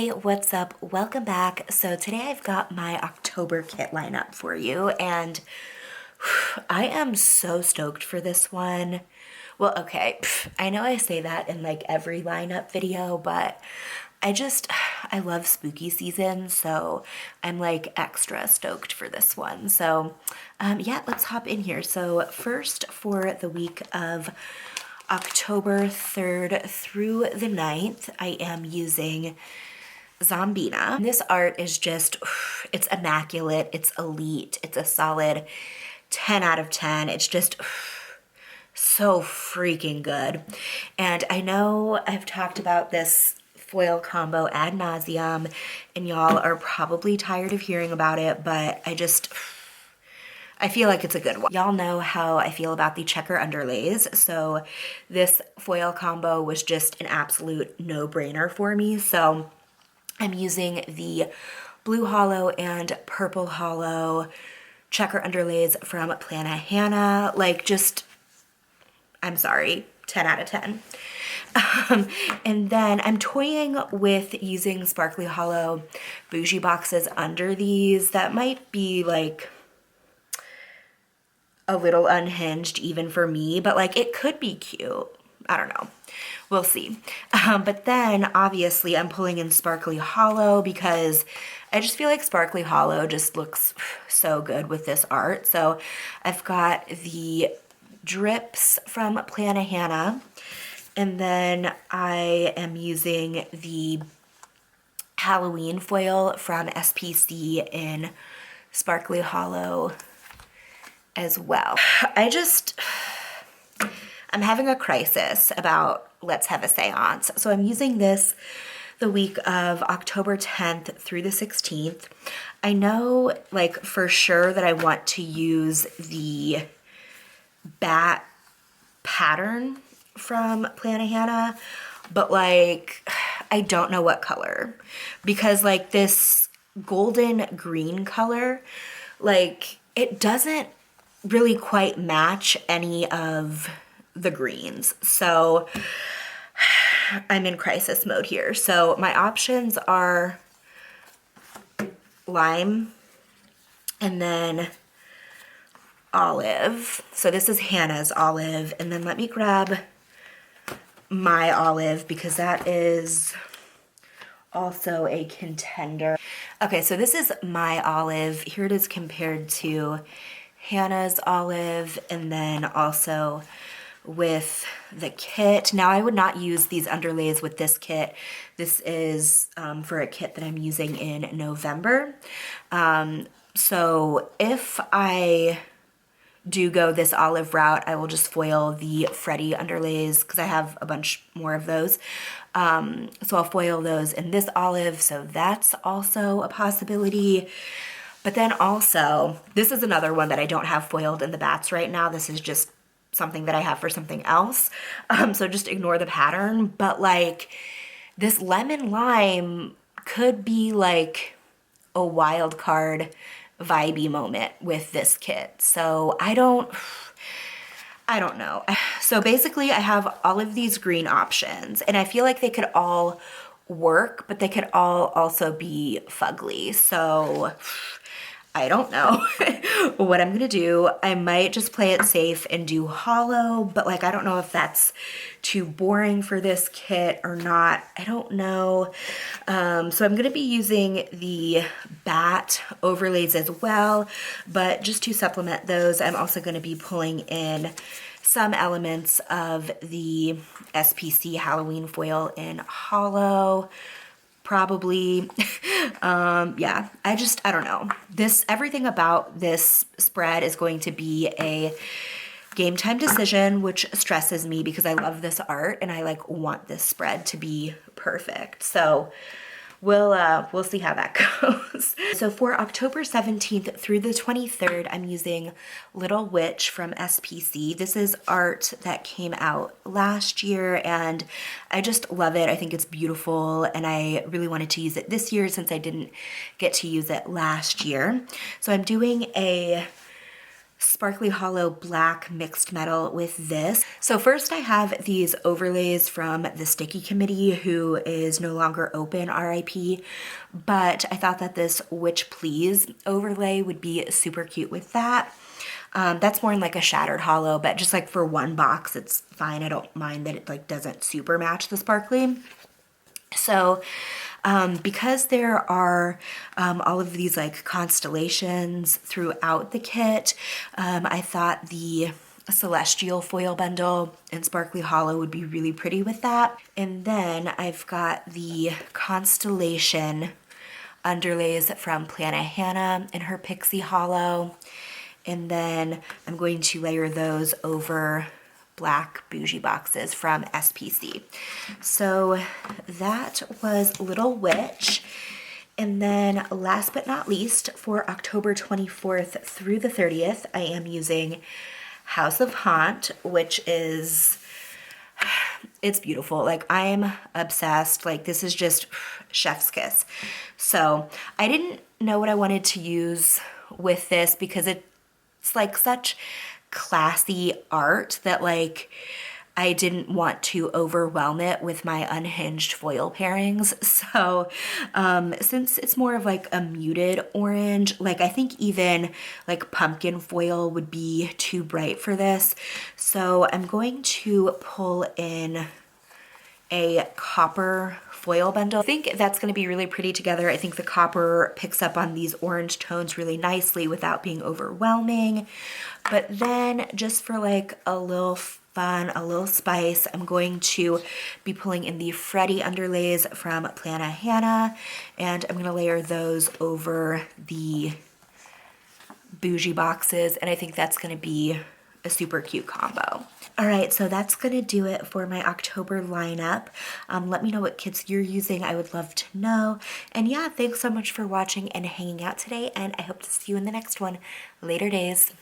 Hey, what's up? Welcome back. So today I've got my October kit lineup for you, and I am so stoked for this one. Well, okay, I know I say that in like every lineup video, but I just, I love spooky season, so I'm like extra stoked for this one. So yeah, let's hop in here. So first, for the week of October 3rd through the 9th, I am using Zombina. This art is just, it's immaculate, it's elite, it's a solid 10 out of 10. It's just so freaking good. And I know I've talked about this foil combo ad nauseum, and y'all are probably tired of hearing about it, but I feel like it's a good one. Y'all know how I feel about the checker underlays, so this foil combo was just an absolute no-brainer for me. So I'm using the blue hollow and purple hollow checker underlays from Plannahannah. Like, just, I'm sorry, 10 out of 10. And then I'm toying with using sparkly hollow bougie boxes under these. That might be like a little unhinged even for me, but like it could be cute. I don't know. We'll see. But then obviously I'm pulling in sparkly hollow because I just feel like sparkly hollow just looks so good with this art. So I've got the drips from Plannahannah, and then I am using the Halloween foil from SPC in sparkly hollow as well. I'm having a crisis about Let's Have a Seance. So I'm using this the week of October 10th through the 16th. I know like for sure that I want to use the bat pattern from Plannahannah, but like I don't know what color, because like this golden green color, like it doesn't really quite match any of the greens. So I'm in crisis mode here. So my options are lime and then olive. So this is Hannah's olive, and then let me grab my olive because that is also a contender. Okay, so this is my olive. Here it is compared to Hannah's olive, and then also with the kit. Now I would not use these underlays with this kit. This is for a kit that I'm using in November. So if I do go this olive route, I will just foil the Freddy underlays because I have a bunch more of those. So I'll foil those in this olive, so that's also a possibility. But then also, this is another one that I don't have foiled in the bats right now. This is just something that I have for something else. So just ignore the pattern. But like this lemon lime could be like a wild card vibey moment with this kit. So I don't know. So basically I have all of these green options, and I feel like they could all work, but they could all also be fugly. So I don't know what I'm gonna do. I might just play it safe and do hollow, but like I don't know if that's too boring for this kit or not. I don't know. So I'm gonna be using the bat overlays as well, but just to supplement those, I'm also gonna be pulling in some elements of the SPC Halloween foil in hollow. Probably. Yeah, I don't know. Everything about this spread is going to be a game time decision, which stresses me because I love this art and I like want this spread to be perfect. So we'll see how that goes. So for October 17th through the 23rd, I'm using Little Witch from SPC. This is art that came out last year and I just love it. I think it's beautiful and I really wanted to use it this year since I didn't get to use it last year. So I'm doing a Sparkly Hollow Black mixed metal with this. So first I have these overlays from the Sticky Committee, who is no longer open, RIP, but I thought that this Witch Please overlay would be super cute with that. That's more in like a shattered hollow, but just like for one box, it's fine. I don't mind that it like doesn't super match the sparkly. So because there are all of these like constellations throughout the kit, I thought the Celestial foil bundle and Sparkly Hollow would be really pretty with that. And then I've got the constellation underlays from Plannahannah in her Pixie Hollow. And then I'm going to layer those over black bougie boxes from SPC. So that was Little Witch. And then last but not least, for October 24th through the 30th, I am using House of Haunt, which is, it's beautiful. Like, I'm obsessed. Like, this is just chef's kiss. So I didn't know what I wanted to use with this because it's like such classy art that like I didn't want to overwhelm it with my unhinged foil pairings. So since it's more of like a muted orange, like I think even like pumpkin foil would be too bright for this. So I'm going to pull in a copper foil bundle. I think that's going to be really pretty together. I think the copper picks up on these orange tones really nicely without being overwhelming. But then just for like a little fun, a little spice, I'm going to be pulling in the Freddy underlays from Plannahannah, and I'm going to layer those over the bougie boxes, and I think that's going to be a super cute combo. All right, so that's gonna do it for my October lineup. Let me know what kits you're using. I would love to know. And yeah, thanks so much for watching and hanging out today, and I hope to see you in the next one. Later days.